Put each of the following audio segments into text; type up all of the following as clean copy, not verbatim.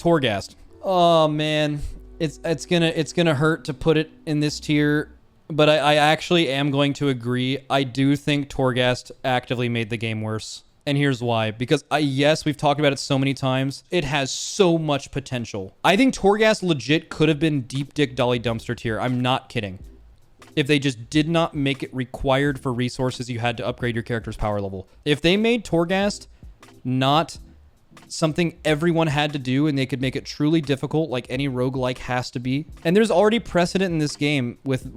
Torghast. Oh man, it's gonna hurt to put it in this tier, but I actually am going to agree. I do think Torghast actively made the game worse. And here's why. Because yes, we've talked about it so many times. It has so much potential. I think Torghast legit could have been deep dick dolly dumpster tier. I'm not kidding. If they just did not make it required for resources you had to upgrade your character's power level. If they made Torghast not something everyone had to do and they could make it truly difficult like any roguelike has to be. And there's already precedent in this game with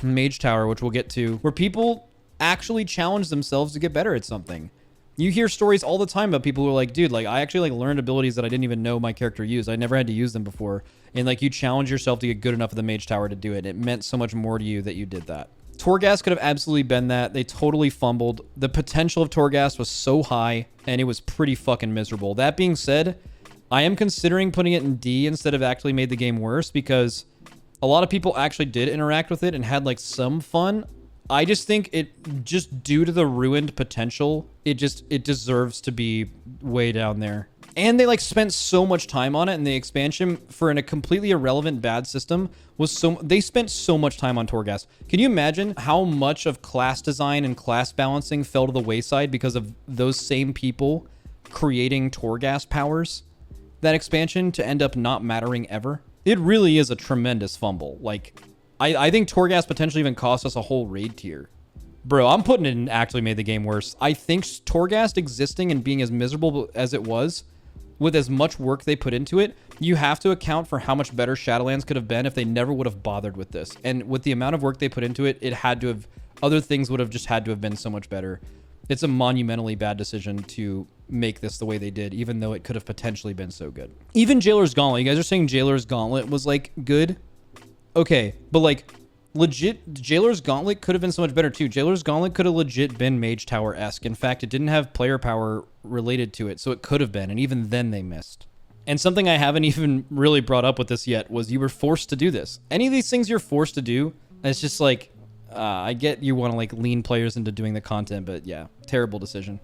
Mage Tower, which we'll get to, where people actually challenge themselves to get better at something. You hear stories all the time about people who are like, dude, like I actually like learned abilities that I didn't even know my character used. I never had to use them before. And like you challenge yourself to get good enough at the Mage Tower to do it. It meant so much more to you that you did that. Torghast could have absolutely been that. They totally fumbled. The potential of Torghast was so high and it was pretty fucking miserable. That being said, I am considering putting it in D instead of actually made the game worse because a lot of people actually did interact with it and had like some fun. I just think it, just due to the ruined potential, it deserves to be way down there. And they like spent so much time on it, and the expansion for a completely irrelevant bad system was they spent so much time on Torghast. Can you imagine how much of class design and class balancing fell to the wayside because of those same people creating Torghast powers? That expansion to end up not mattering ever. It really is a tremendous fumble. Like, I think Torghast potentially even cost us a whole raid tier. Bro, I'm putting it in actually made the game worse. I think Torghast existing and being as miserable as it was, with as much work they put into it, you have to account for how much better Shadowlands could have been if they never would have bothered with this. And with the amount of work they put into it, it had to have, other things would have just had to have been so much better. It's a monumentally bad decision to make this the way they did, even though it could have potentially been so good. Even Jailer's Gauntlet, you guys are saying Jailer's Gauntlet was like good? Okay, but like legit, Jailer's Gauntlet could have been so much better too. Jailer's Gauntlet could have legit been Mage Tower-esque. In fact, it didn't have player power related to it, so it could have been, and even then they missed. And something I haven't even really brought up with this yet was you were forced to do this. Any of these things you're forced to do, it's just like, I get you want to like lean players into doing the content, but yeah, terrible decision.